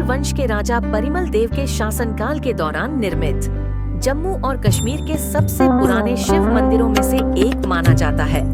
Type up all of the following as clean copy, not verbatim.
वंश के राजा परिमल देव के शासनकाल के दौरान निर्मित जम्मू और कश्मीर के सबसे पुराने शिव मंदिरों में से एक माना जाता है।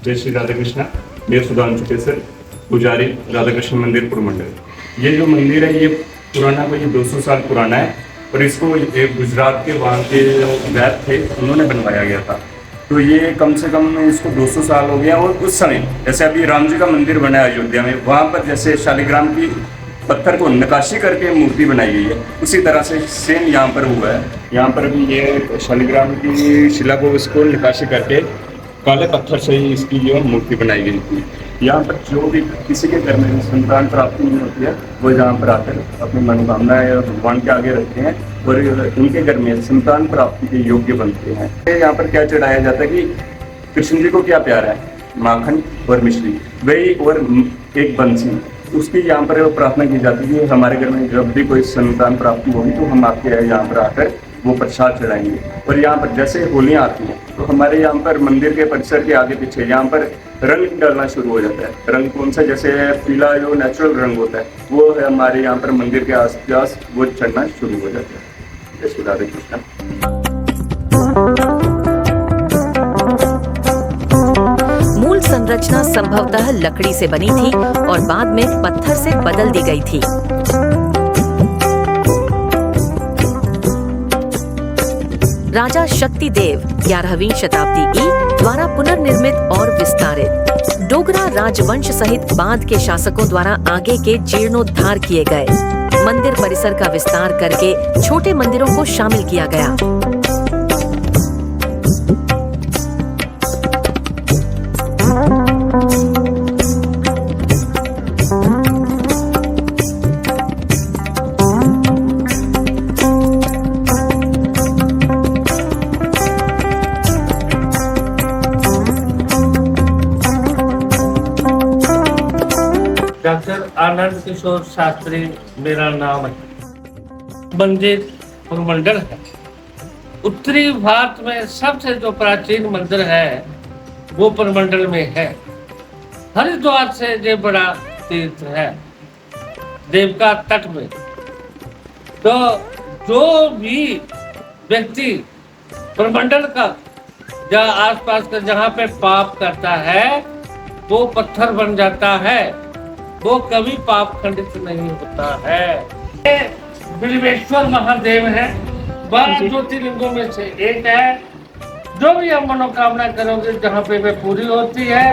जय श्री राधा कृष्णा। मैं सुधांशु केसर, पुजारी राधा कृष्ण मंदिर पुरमंडल। ये जो मंदिर है ये पुराना कोई 200 साल पुराना है और इसको एक गुजरात के वहाँ के वैद थे उन्होंने बनवाया गया था। तो ये कम से कम इसको 200 साल हो गया। और उस समय जैसे अभी राम जी का मंदिर बना है अयोध्या में, वहाँ पर जैसे शालिग्राम की पत्थर को नक्काशी करके मूर्ति बनाई गई है, उसी तरह से सेम यहाँ पर हुआ है। यहाँ पर भी ये शालिग्राम की शिला को इसको नक्काशी करके काले पत्थर से ही इसकी जो मूर्ति बनाई गई थी। यहाँ पर जो भी किसी के घर में संतान प्राप्ति नहीं होती है वो यहाँ पर आकर अपनी मनोकामनाएं भगवान के आगे रखते हैं और उनके घर में संतान प्राप्ति के योग्य बनते हैं। यहाँ पर क्या चढ़ाया जाता है कि कृष्ण जी को क्या प्यारा है, माखन और मिश्री, वही और एक बंसी, उसकी यहाँ पर प्रार्थना की जाती है कि हमारे घर में जब भी कोई संतान प्राप्ति होगी तो हम आपके यहाँ पर आकर वो प्रसाद चढ़ाएंगे। और यहाँ पर जैसे होलियाँ आती हैं तो हमारे यहाँ पर मंदिर के परिसर के आगे पीछे यहाँ पर रंग डालना शुरू हो जाता है। रंग कौन सा, जैसे पीला जो नेचुरल रंग होता है वो है हमारे यहाँ पर मंदिर के आसपास वो चढ़ना शुरू हो जाता है। जय श्री राधे कृष्ण। मूल संरचना संभवतः लकड़ी से बनी थी और बाद में पत्थर से बदल दी गई थी। राजा शक्ति देव 11वीं शताब्दी ई द्वारा पुनर्निर्मित और विस्तारित डोगरा राजवंश सहित बाद के शासकों द्वारा आगे के जीर्णोद्धार किए गए मंदिर परिसर का विस्तार करके छोटे मंदिरों को शामिल किया गया। डॉक्टर आनंद किशोर शास्त्री मेरा नाम है। मंदिर पुरमंडल है। उत्तरी भारत में सबसे जो प्राचीन मंदिर है वो पुरमंडल में है। हरिद्वार से ये बड़ा तीर्थ है देवका तट में। तो जो भी व्यक्ति पुरमंडल का या आसपास का जहाँ पे पाप करता है वो पत्थर बन जाता है, वो कभी पाप खंडित नहीं होता है। ये बिल्वेश्वर महादेव है, 12 ज्योतिर्लिंगों में से एक है। जो भी हम मनोकामना करोगे जहाँ पे वे पूरी होती है।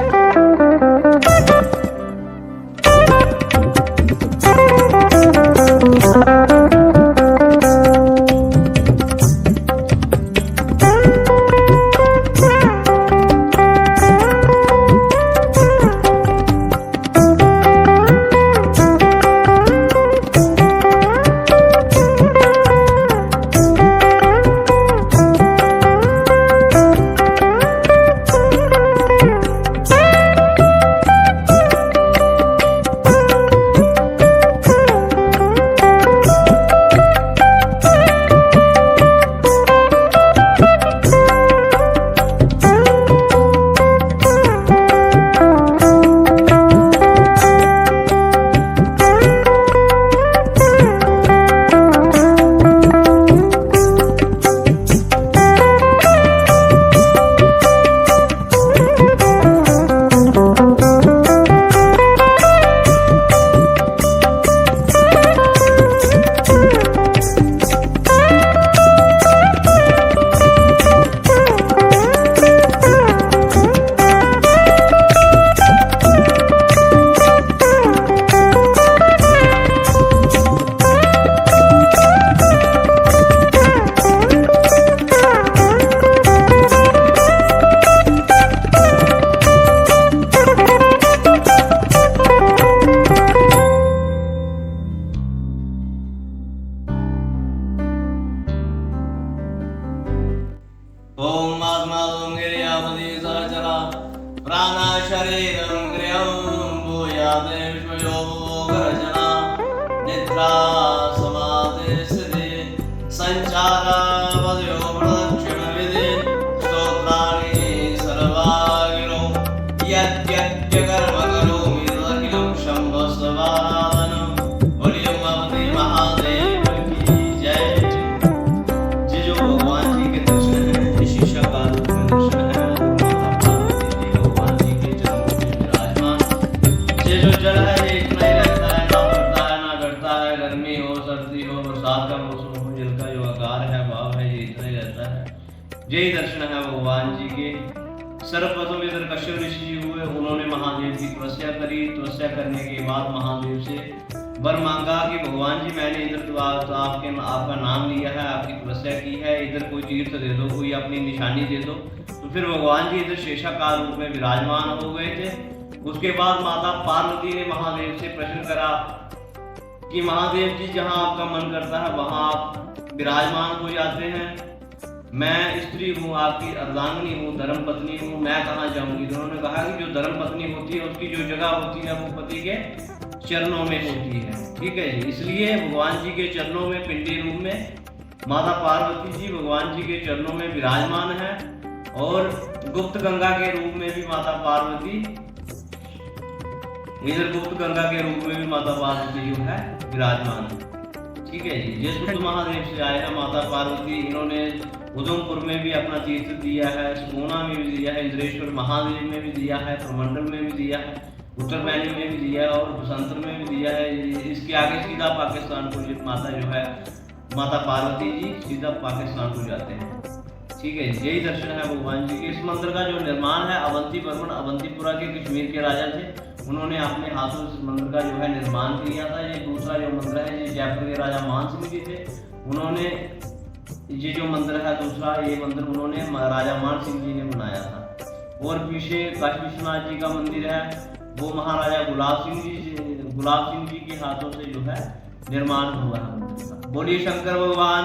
शरीरं भूयादे विश्वयोगरचना निद्रा समाधिस्थिति संचारावधयो प्रदक्षिणविधि स्तोत्राणि सर्वागिरो यद्यज्ञकर्म करोमि तदखिलं शम्भस्वादनं बोलियो भगवते महादेव की जय। ये जो भगवान जी के दर्शन है, ये शीशा का रूप में दर्शन है, भगवान जी के चरणों में विराजमान। ये जो जल है ये इतना ही रहता है, ना बढ़ता है ना घटता है, गर्मी हो सर्दी हो बरसात का मौसम हो, जल का जो आकार है भाव है ये इतना ही रहता है। यही दर्शन है भगवान जी के। सर्वप्रथम इधर कश्यप ऋषि जी हुए, उन्होंने महादेव की तपस्या करी। तपस्या करने के बाद महादेव से वर मांगा कि भगवान जी मैंने इधर तो आपका नाम लिया है, आपकी तपस्या की है, इधर कोई तीर्थ दे दो, कोई अपनी निशानी दे दो। तो फिर भगवान जी इधर शेषाकार रूप में विराजमान हो गए थे। उसके बाद माता पार्वती ने महादेव से प्रश्न करा कि महादेव जी जहाँ आपका मन करता है वहाँ आप विराजमान हो जाते हैं। मैं स्त्री हूँ, आपकी अर्धांगिनी हूँ, धर्म पत्नी हूँ, मैं कहाँ जाऊँगी। तो उन्होंने कहा कि जो धर्म पत्नी होती है उसकी जो जगह होती है वो पति के चरणों में होती है। ठीक है जी, इसलिए भगवान जी के चरणों में पिंडी रूप में माता पार्वती जी भगवान जी के चरणों में विराजमान है, और गुप्त गंगा के रूप में भी माता पार्वती, इधर गुप्त गंगा के रूप में भी माता पार्वती जो है विराजमान है। ठीक है जी, ये शुद्ध महादेव से आए हैं माता पार्वती। इन्होंने उधमपुर में भी अपना तीर्थ दिया है, सोना में भी दिया है, इंद्रेश्वर महादेव में भी दिया है, प्रमंडल में भी दिया है, उत्तरवैनी में भी दिया है और बसंतर में भी दिया है। इसके आगे सीधा पाकिस्तान को माता जो है माता पार्वती जी सीधा पाकिस्तान को जाते हैं। ठीक है, यही दर्शन है भगवान जी के। इस मंदिर का जो निर्माण है अवंती वर्मन अवंतीपुरा के कश्मीर के राजा थे, उन्होंने अपने हाथों इस मंदिर का जो है निर्माण किया था। ये दूसरा जो मंदिर है ये जयपुर के राजा मान सिंह जी थे, उन्होंने ये जो मंदिर है दूसरा ये मंदिर उन्होंने राजा मान सिंह जी ने बनाया था। और पीछे काशी विश्वनाथ जी का मंदिर है, वो महाराजा गुलाब सिंह जी के हाथों से जो है निर्माण हुआ है मंदिर का। बोलिए शंकर भगवान।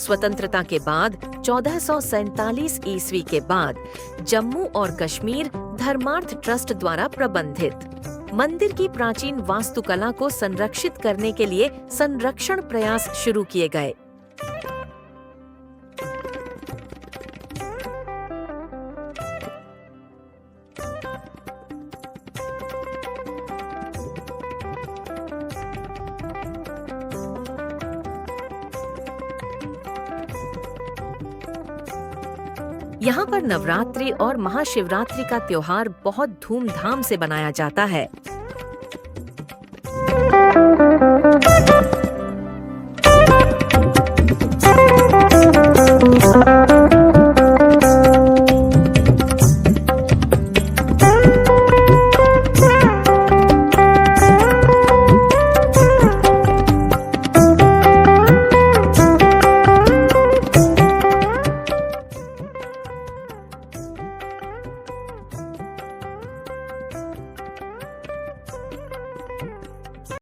स्वतंत्रता के बाद 1447 ईस्वी के बाद जम्मू और कश्मीर धर्मार्थ ट्रस्ट द्वारा प्रबंधित मंदिर की प्राचीन वास्तुकला को संरक्षित करने के लिए संरक्षण प्रयास शुरू किए गए। यहाँ पर नवरात्रि और महाशिवरात्रि का त्योहार बहुत धूमधाम से मनाया जाता है।